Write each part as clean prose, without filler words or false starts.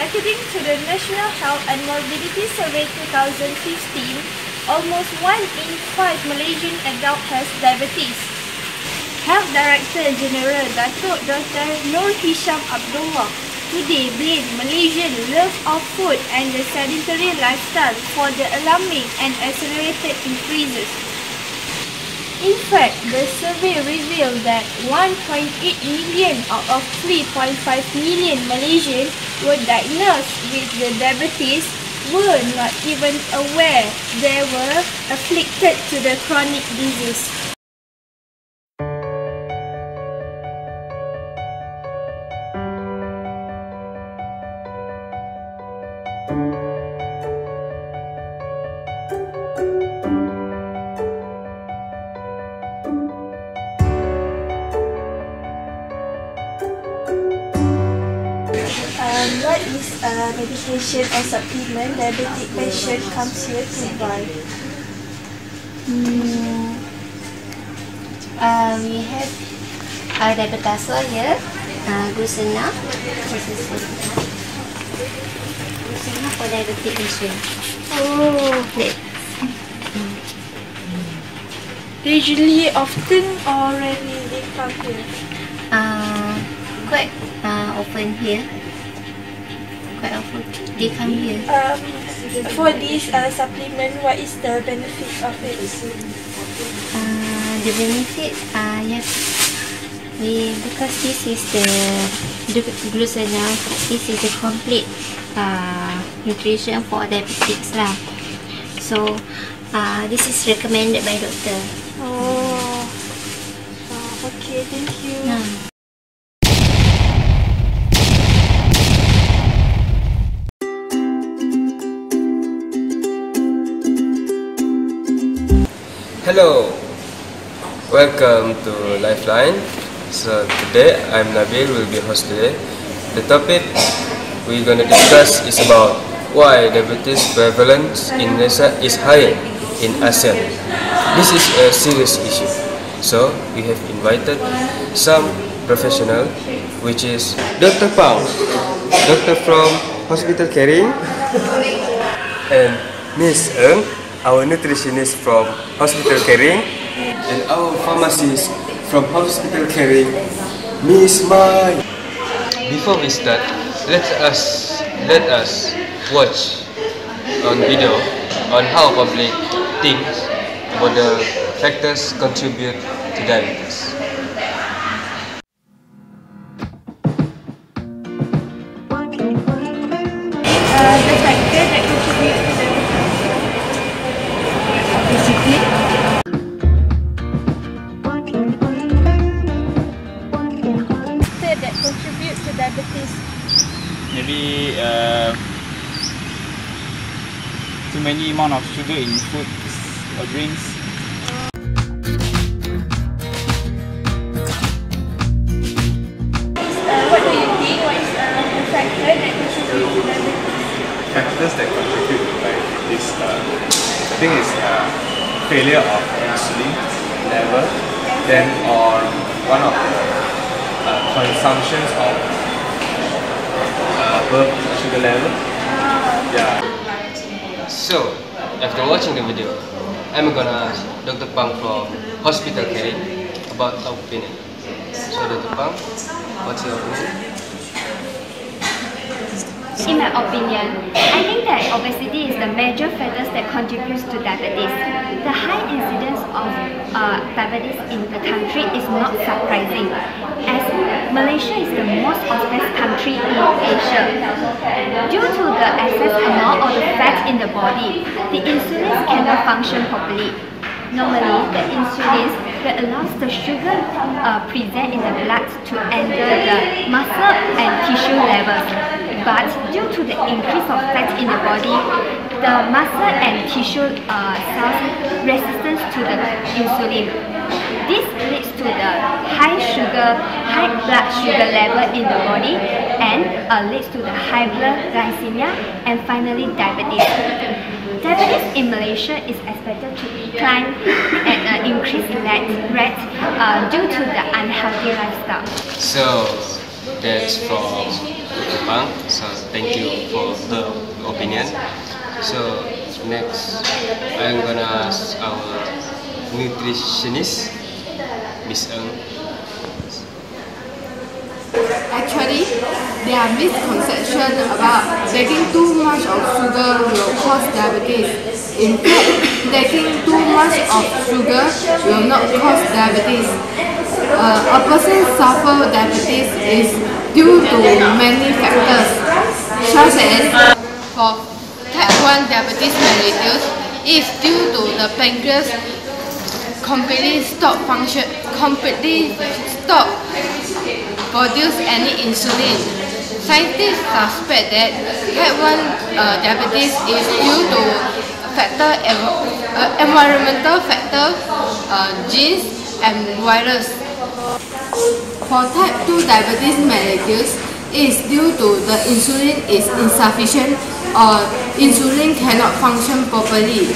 According to the National Health and Morbidity Survey 2015, almost 1 in 5 Malaysian adults has diabetes. Health Director General Datuk Dr. Nur Hisham Abdullah today blamed Malaysian love of food and the sedentary lifestyle for the alarming and accelerated increases. In fact, the survey revealed that 1.8 million out of 3.5 million Malaysians were diagnosed with the diabetes were not even aware they were afflicted to the chronic disease. What is medication or supplement diabetic patient comes here to buy? We have Diabetasol here, Glucena. This is Glucena for diabetic patient. Oh, usually often or rarely they come here? Quite often here. Quite often they come here. For this supplement, what is the benefit of it? The benefit, yes, because this is the Glucena. This is the complete nutrition for diabetics lah. So this is recommended by doctor. Oh, okay, thank you. Hello, welcome to Lifeline. So today I'm Nabil, will be host today. The topic we're going to discuss is about why diabetes prevalence in Malaysia is higher in ASEAN. This is a serious issue. So we have invited some professional, which is Dr. Pang, doctor from Hospital Caring, and Miss Ng, our nutritionist from Hospital Caring, and our pharmacist from Hospital Caring, Miss Mai. Before we start, let us watch on video on how public thinks about the factors contribute to diabetes. The factor that contribute to that contribute to diabetes? Maybe too many amount of sugar in food or drinks. What do you think? What is the factor that contribute to diabetes? Factors that contribute to diabetes, I think is failure of insulin level, then or one of the consumptions of blood sugar level. Yeah. So, after watching the video, I'm gonna ask Dr. Pang from Hospital Caring about our opinion. So, Dr. Pang, what's your opinion? In my opinion, I think that obesity is the major factors that contributes to diabetes. The high incidence of diabetes in the country is not surprising, as Malaysia is the most obese country in Asia. Due to the excess amount of the fat in the body, the insulin cannot function properly. Normally, the insulin that allows the sugar present in the blood to enter the muscle and tissue levels. But due to the increase of fat in the body, the muscle and tissue cells resistance to the insulin. This leads to the high blood sugar level in the body and leads to the high blood glycemia and finally diabetes. Diabetes in Malaysia is expected to decline at an increased rate due to the unhealthy lifestyle. So, that's from Dr. Pang. So thank you for the opinion. So next, I'm gonna ask our nutritionist, Miss Ng. Actually, there are misconceptions about taking too much of sugar will cause diabetes. In fact, taking too much of sugar will not cause diabetes. A person suffers diabetes is due to many factors, such as for type 1 diabetes mellitus is due to the pancreas completely stop produce any insulin. Scientists suspect that type 1 diabetes is due to environmental factors, genes and virus. For type 2 diabetes mellitus is due to the insulin is insufficient or insulin cannot function properly.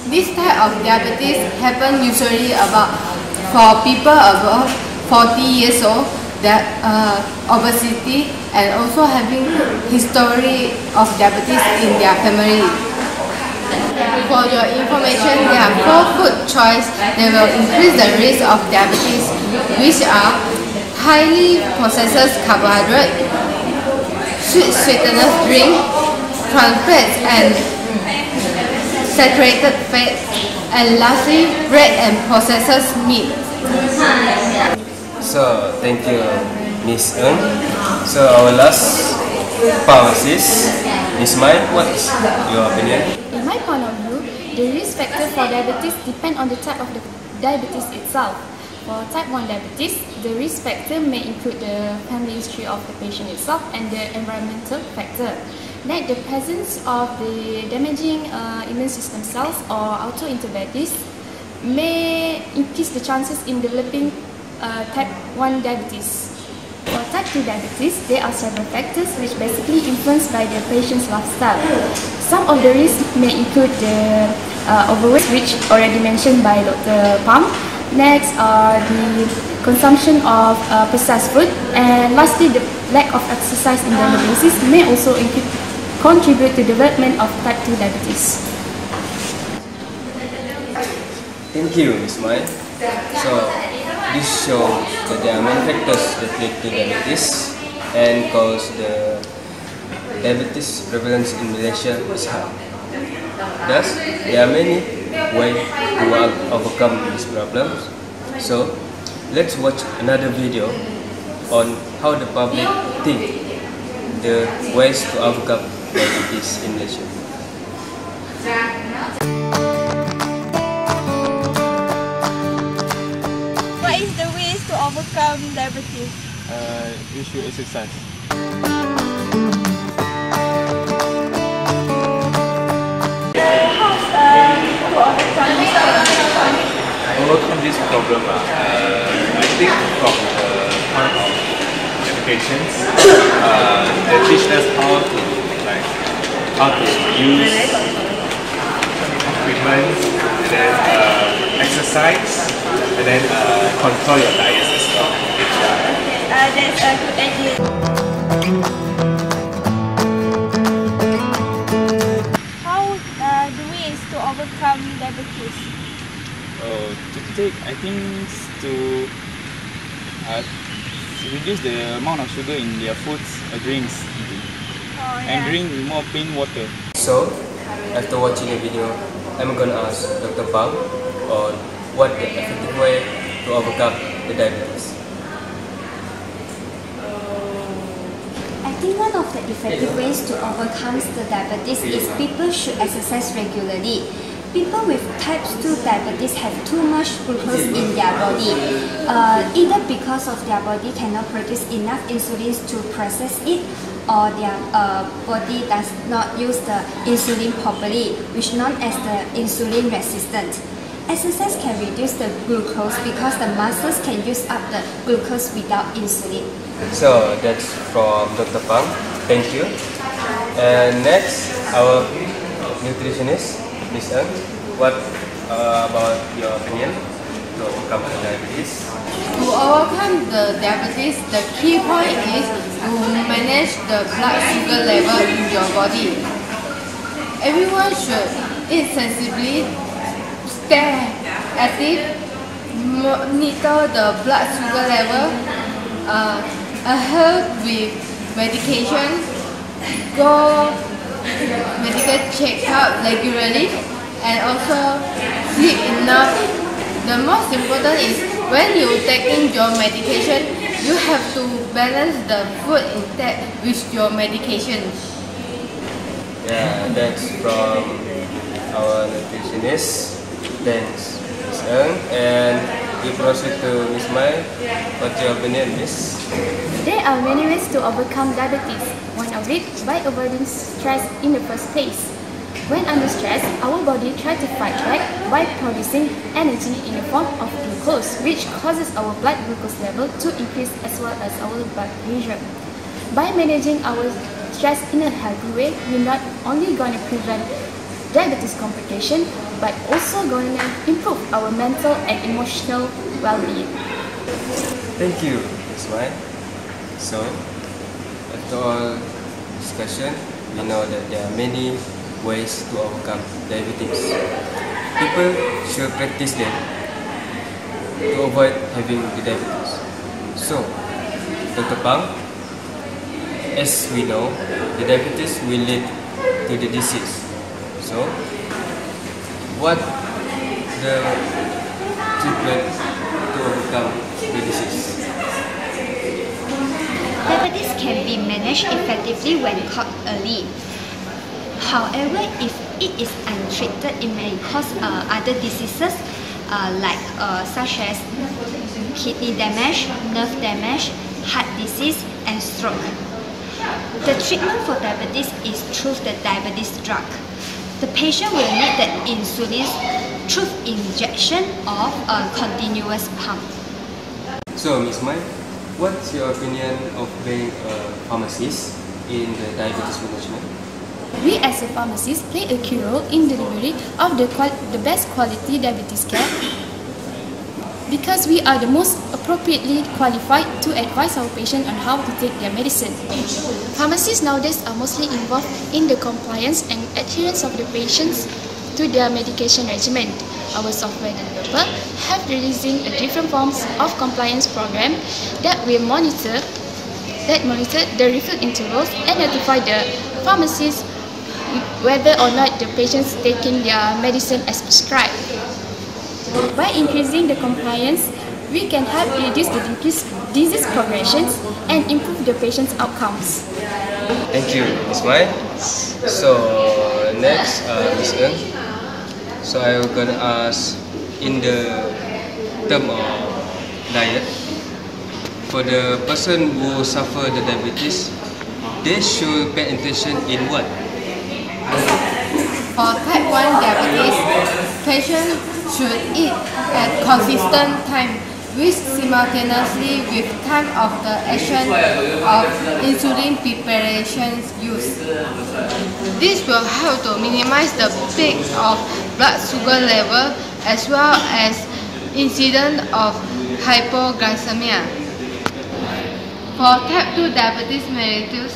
This type of diabetes happens usually for people above 40 years old that obesity and also having history of diabetes in their family. For your information, there are 4 food choices that will increase the risk of diabetes, which are highly processed carbohydrate, sweetened drink, trans fats and saturated fat, and lastly, bread and processed meat. So thank you, Miss Ng. So our last pharmacist, Miss Mai, what's your opinion? In my point of view, the risk factor for diabetes depend on the type of the diabetes itself. For type 1 diabetes, the risk factor may include the family history of the patient itself and the environmental factor. Like the presence of the damaging immune system cells or autoantibodies may increase the chances in developing type 1 diabetes. For type 2 diabetes, there are several factors which basically influenced by the patient's lifestyle. Some of the risks may include the overweight, which already mentioned by Dr. Pang. Next are the consumption of processed food, and lastly, the lack of exercise on a daily basis may also contribute to development of type 2 diabetes. Thank you, Miss Mai. So this shows that there are many factors that lead to diabetes and cause the diabetes prevalence in Malaysia is high. Thus, there are many ways to overcome these problems. So let's watch another video on how the public think the ways to overcome diabetes in Malaysia. What is the ways to overcome diabetes? You should exercise. Overcome this problem, I think from the point of educations, they teach us how to use equipment, and then exercise, and then control your diet as well. That's a good idea. How the ways to overcome diabetes? I think to reduce the amount of sugar in their foods or drinks, and drink more plain water. So after watching the video, I'm gonna ask Dr. Pang on what the effective way to overcome the diabetes. I think one of the effective ways to overcome the diabetes is people should exercise regularly. People with type 2 diabetes have too much glucose in their body, either because of their body cannot produce enough insulin to process it, or their body does not use the insulin properly, which known as the insulin resistant. Exercise can reduce the glucose because the muscles can use up the glucose without insulin. So that's from Dr. Pang. Thank you. And next, our nutritionist, Miss Ng. What about your opinion? to overcome the diabetes? To overcome the diabetes, the key point is to manage the blood sugar level in your body. Everyone should eat sensibly, stay active, monitor the blood sugar level, adhere with medication, go medical check-up regularly, and also sleep enough. The most important is when you're taking your medication, you have to balance the food intake with your medication. Yeah, that's from our nutritionist. Thanks, Miss Eng. And we proceed to Miss Mai. What's your opinion, Miss? There are many ways to overcome diabetes. One of it by avoiding stress in the first place. When under stress, our body tries to fight back by producing energy in the form of glucose, which causes our blood glucose level to increase as well as our blood pressure. By managing our stress in a healthy way, we're not only going to prevent diabetes complication, but also going to improve our mental and emotional well-being. Thank you, Miss Mai. So, after all discussion, we know that there are many ways to overcome diabetes. People should practice them to avoid having the diabetes. So, Dr. Pang, as we know, the diabetes will lead to the disease. So, what the treatment to overcome the disease? Diabetes can be managed effectively when caught early. However, if it is untreated, it may cause other diseases such as kidney damage, nerve damage, heart disease, and stroke. The treatment for diabetes is through the diabetes drug. The patient will need the insulin through injection of a continuous pump. So, Ms. Mai, what's your opinion of being a pharmacist in the diabetes management? We as a pharmacist play a key role in delivery of the best quality diabetes care because we are the most appropriately qualified to advise our patient on how to take their medicine. Pharmacists nowadays are mostly involved in the compliance and adherence of the patients to their medication regimen. Our software developer have releasing different forms of compliance program that will monitor the refill intervals and notify the pharmacist whether or not the patients taking their medicine as prescribed. By increasing the compliance, we can help reduce the disease progressions and improve the patient's outcomes. Thank you, Ms. Mai. So, next, Ms. Eng. So, I'm gonna ask in the term of diet, for the person who suffer the diabetes, they should pay attention in what? For type 1 diabetes, patients should eat at consistent time, which simultaneously with time of the action of insulin preparations used. This will help to minimize the peak of blood sugar level as well as incidence of hypoglycemia. For type 2 diabetes mellitus,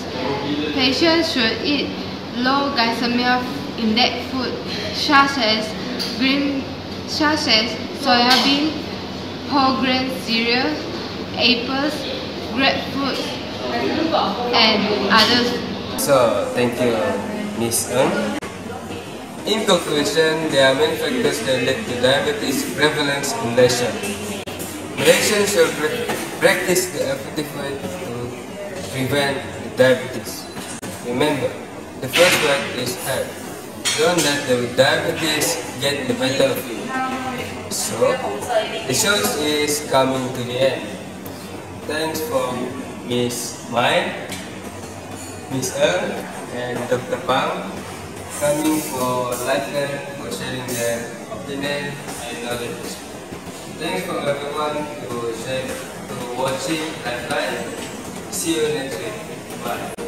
patients should eat low glycemia index food such as soybean, whole grain cereal, apples, grapefruit, and others. So, thank you, Ms. Eng. In conclusion, there are many factors that lead to diabetes prevalence in Malaysia. Malaysians should practice the effective way to prevent diabetes. Remember, the first word is health. Don't let the diabetes get the better of you. So, the show is coming to the end. Thanks for Miss Mai, Miss Eng, and Dr. Pang coming for Lifeline for sharing their opinion and knowledge. Thanks for everyone to watching Lifeline. See you next week. Bye.